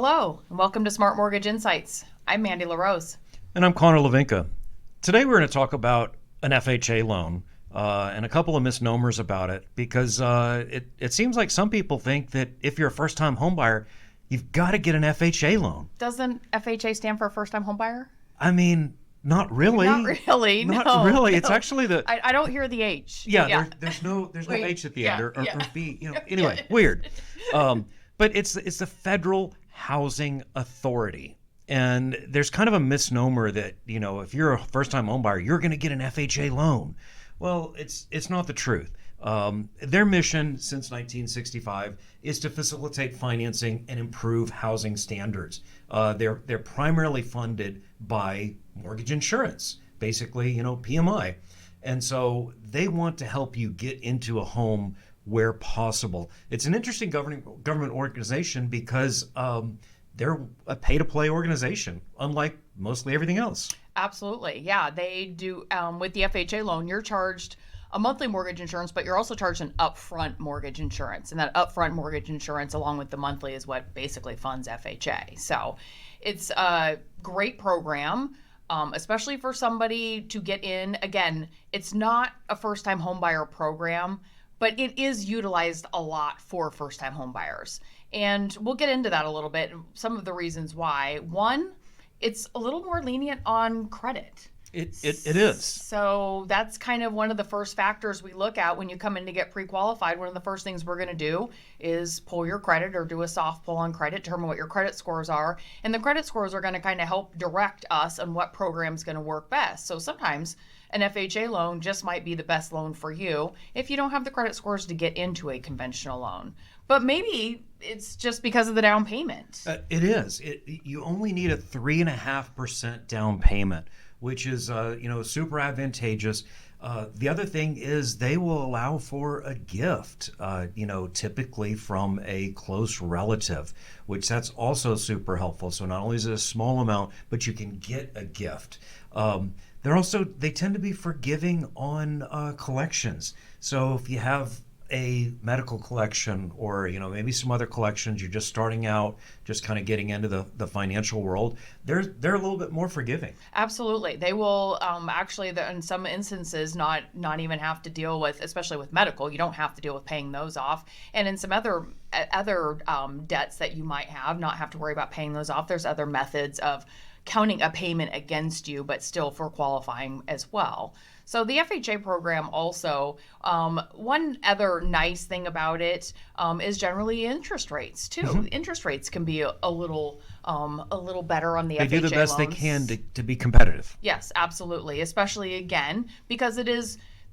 Hello, and welcome to Smart Mortgage Insights. I'm Mandy LaRose. And I'm Conor Levinka. Today we're going to talk about an FHA loan and a couple of misnomers about it because it seems like some people think that if you're a first-time homebuyer, you've got to get an FHA loan. Doesn't FHA stand for first-time homebuyer? I mean, not really. Not really. Not no, really. no. It's actually the I don't hear the H. yeah. There's no Wait, H at the yeah, end or yeah. B. Anyway, weird. But it's the Federal Housing Authority. And there's kind of a misnomer that, if you're a first-time homebuyer, you're going to get an FHA loan. Well, it's not the truth. Their mission since 1965 is to facilitate financing and improve housing standards. They're primarily funded by mortgage insurance, basically, PMI. And so they want to help you get into a home where possible. It's an interesting government organization because they're a pay-to-play organization, unlike mostly everything else. Absolutely. Yeah, they do. With the FHA loan, you're charged a monthly mortgage insurance, but you're also charged an upfront mortgage insurance. And that upfront mortgage insurance, along with the monthly, is what basically funds FHA. So it's a great program. Especially for somebody to get in. Again, it's not a first-time homebuyer program, but it is utilized a lot for first-time homebuyers. And we'll get into that a little bit, some of the reasons why. One, it's a little more lenient on credit. It is. So that's kind of one of the first factors we look at when you come in to get pre-qualified. One of the first things we're going to do is pull your credit or do a soft pull on credit, determine what your credit scores are. And the credit scores are going to kind of help direct us on what program is going to work best. So sometimes an FHA loan just might be the best loan for you if you don't have the credit scores to get into a conventional loan. But maybe it's just because of the down payment. It is. You only need a 3.5% down payment, which is super advantageous. The other thing is they will allow for a gift, typically from a close relative, which that's also super helpful. So not only is it a small amount, but you can get a gift. They tend to be forgiving on collections. So if you have a medical collection or maybe some other collections, you're just starting out, just kind of getting into the financial world, they're a little bit more forgiving. Absolutely. They will actually in some instances not even have to deal with, especially with medical, you don't have to deal with paying those off. And in some other debts that you might not have to worry about paying those off. There's other methods of counting a payment against you, but still for qualifying as well. So the FHA program also, one other nice thing about it is generally interest rates too. Mm-hmm. Interest rates can be a little better on the FHA loans. They do the best they can to be competitive. Yes, absolutely. Especially again, because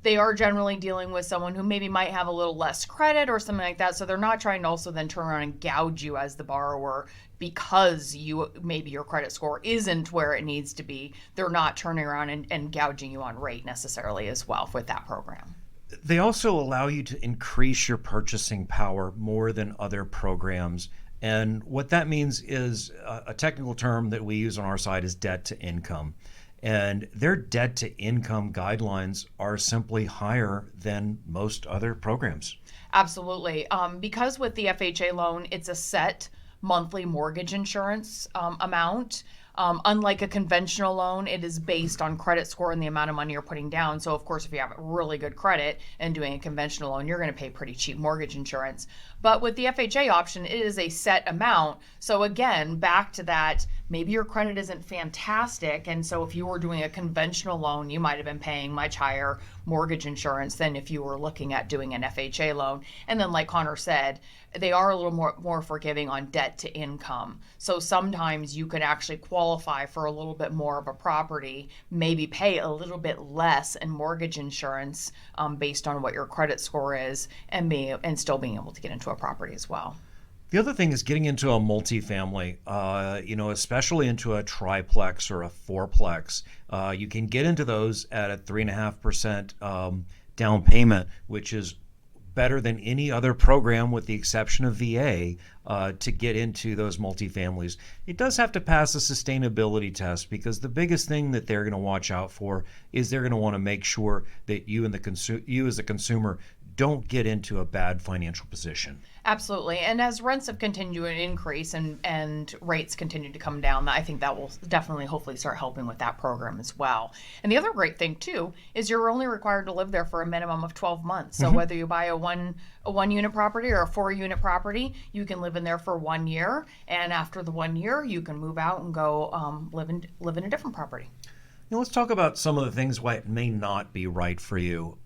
they are generally dealing with someone who maybe might have a little less credit or something like that. So they're not trying to also then turn around and gouge you as the borrower because maybe your credit score isn't where it needs to be. They're not turning around and gouging you on rate necessarily as well with that program. They also allow you to increase your purchasing power more than other programs. And what that means is a technical term that we use on our side is debt to income. And their debt to income guidelines are simply higher than most other programs. Absolutely. Because with the FHA loan, it's a set monthly mortgage insurance amount. Unlike a conventional loan, it is based on credit score and the amount of money you're putting down. So, of course, if you have really good credit and doing a conventional loan, you're going to pay pretty cheap mortgage insurance. But with the FHA option, it is a set amount. So, again, back to that, maybe your credit isn't fantastic. And so if you were doing a conventional loan, you might have been paying much higher mortgage insurance than if you were looking at doing an FHA loan. And then, like Connor said, they are a little more forgiving on debt to income. So sometimes you could actually qualify for a little bit more of a property, maybe pay a little bit less in mortgage insurance based on what your credit score is, and still being able to get into a property as well. The other thing is getting into a multifamily, especially into a triplex or a fourplex. You can get into those at a 3.5% down payment, which is better than any other program with the exception of VA to get into those multifamilies. It does have to pass a sustainability test because the biggest thing that they're going to watch out for is they're going to want to make sure that you as the consumer don't get into a bad financial position. Absolutely. And as rents have continued to increase and rates continue to come down, I think that will definitely hopefully start helping with that program as well. And the other great thing too is you're only required to live there for a minimum of 12 months. So whether you buy a one unit property or a 4-unit property, you can live in there for 1 year, and after the 1 year you can move out and go live in a different property. Now let's talk about some of the things why it may not be right for you.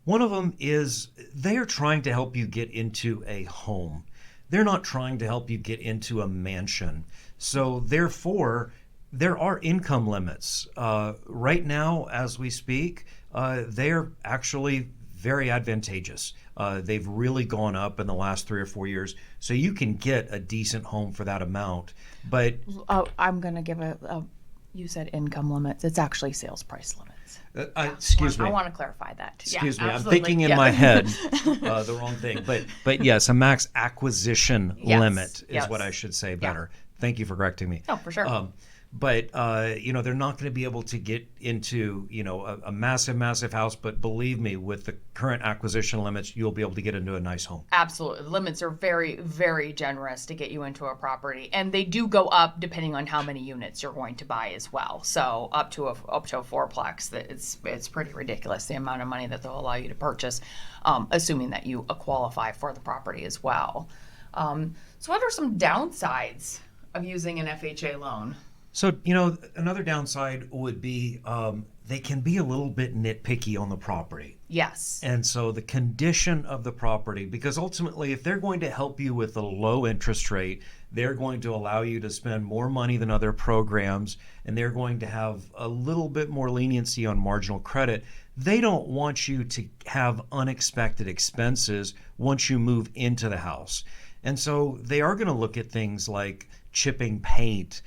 One of them is they are trying to help you get into a home. They're not trying to help you get into a mansion. So therefore, there are income limits. Right now, as we speak, they're actually very advantageous. They've really gone up in the last 3 or 4 years. So you can get a decent home for that amount. But I'm going to give you said income limits. It's actually sales price limits. Excuse me. I want to clarify that. Excuse me. Absolutely. I'm thinking in my head the wrong thing. But yes, a max acquisition limit is what I should say better. Thank you for correcting me. Oh, for sure. But they're not going to be able to get into a massive house. But believe me, with the current acquisition limits, you'll be able to get into a nice home. Absolutely, the limits are very, very generous to get you into a property, and they do go up depending on how many units you're going to buy as well. So up to a fourplex, it's pretty ridiculous the amount of money that they'll allow you to purchase, assuming that you qualify for the property as well. So what are some downsides of using an FHA loan? So, another downside would be they can be a little bit nitpicky on the property. Yes. And so the condition of the property, because ultimately if they're going to help you with a low interest rate, they're going to allow you to spend more money than other programs, and they're going to have a little bit more leniency on marginal credit. They don't want you to have unexpected expenses once you move into the house. And so they are going to look at things like chipping paint,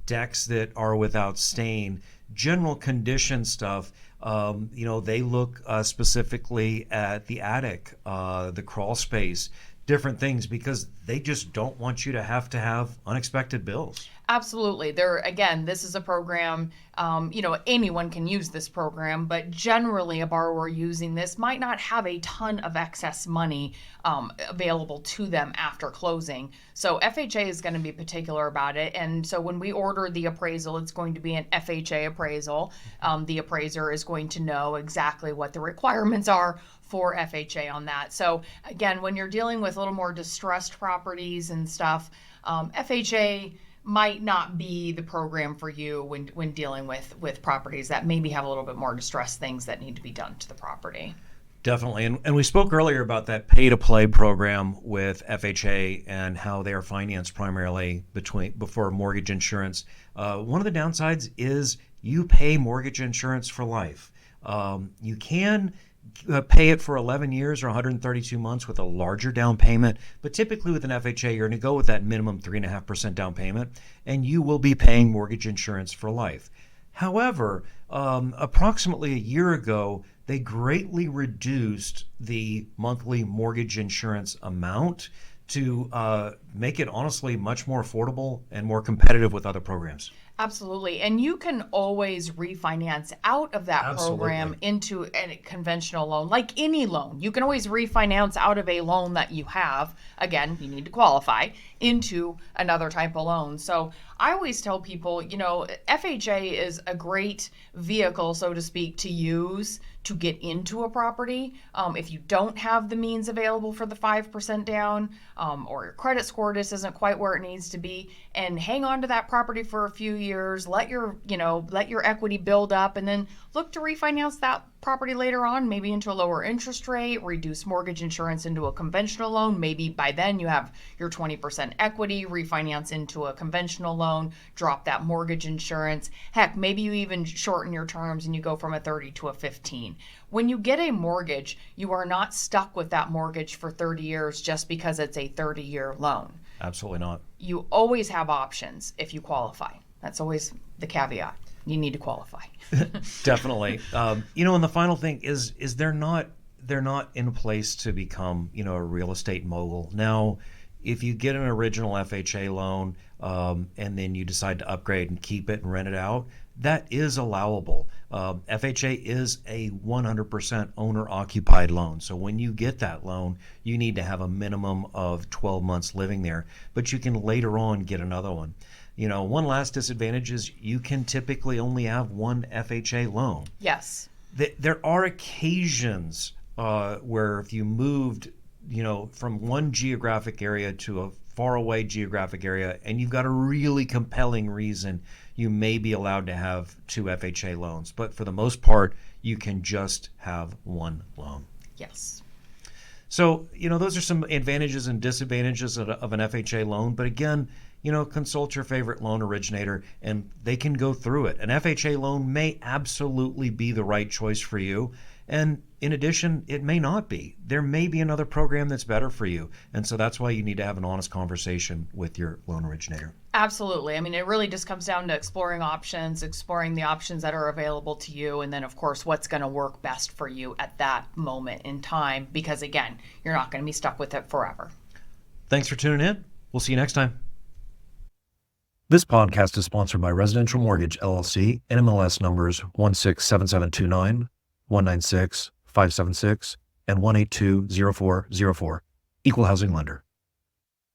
decks that are without stain, general condition stuff. They look specifically at the attic, the crawl space, different things, because they just don't want you to have unexpected bills. Absolutely. This is a program, anyone can use this program, but generally a borrower using this might not have a ton of excess money available to them after closing. So FHA is going to be particular about it. And so when we order the appraisal, it's going to be an FHA appraisal. The appraiser is going to know exactly what the requirements are for FHA on that. So again, when you're dealing with a little more distressed properties and stuff, FHA might not be the program for you when dealing with properties that maybe have a little bit more distressed things that need to be done to the property. Definitely. And we spoke earlier about that pay-to-play program with FHA and how they are financed primarily before mortgage insurance. One of the downsides is you pay mortgage insurance for life. You can pay it for 11 years or 132 months with a larger down payment, but typically with an FHA, you're going to go with that minimum 3.5% down payment, and you will be paying mortgage insurance for life. However, approximately a year ago, they greatly reduced the monthly mortgage insurance amount to make it honestly much more affordable and more competitive with other programs. Absolutely. And you can always refinance out of that program into a conventional loan, like any loan. You can always refinance out of a loan that you have. Again, you need to qualify into another type of loan. So I always tell people, FHA is a great vehicle, so to speak, to use to get into a property. If you don't have the means available for the 5% down, or your credit score just isn't quite where it needs to be, and hang on to that property for a few years, let your equity build up, and then look to refinance that property later on, maybe into a lower interest rate, reduce mortgage insurance into a conventional loan. Maybe by then you have your 20% equity, refinance into a conventional loan, drop that mortgage insurance. Heck, maybe you even shorten your terms and you go from a 30 to a 15. When you get a mortgage, you are not stuck with that mortgage for 30 years just because it's a 30-year loan. Absolutely not. You always have options if you qualify. That's always the caveat. You need to qualify. Definitely. And the final thing is they're not in place to become, a real estate mogul. Now, if you get an original FHA loan and then you decide to upgrade and keep it and rent it out, that is allowable. FHA is a 100% owner-occupied loan. So when you get that loan, you need to have a minimum of 12 months living there, but you can later on get another one. One last disadvantage is you can typically only have one FHA loan. Yes. There are occasions where if you moved, from one geographic area to a faraway geographic area, and you've got a really compelling reason, you may be allowed to have two FHA loans. But for the most part, you can just have one loan. Yes. So, those are some advantages and disadvantages of an FHA loan. But again, consult your favorite loan originator and they can go through it. An FHA loan may absolutely be the right choice for you. And in addition, it may not be. There may be another program that's better for you. And so that's why you need to have an honest conversation with your loan originator. Absolutely. I mean, it really just comes down to exploring options, exploring the options that are available to you. And then, of course, what's going to work best for you at that moment in time. Because, again, you're not going to be stuck with it forever. Thanks for tuning in. We'll see you next time. This podcast is sponsored by Residential Mortgage, LLC, NMLS numbers 167729, 196, 576, and 1820404. Equal housing lender.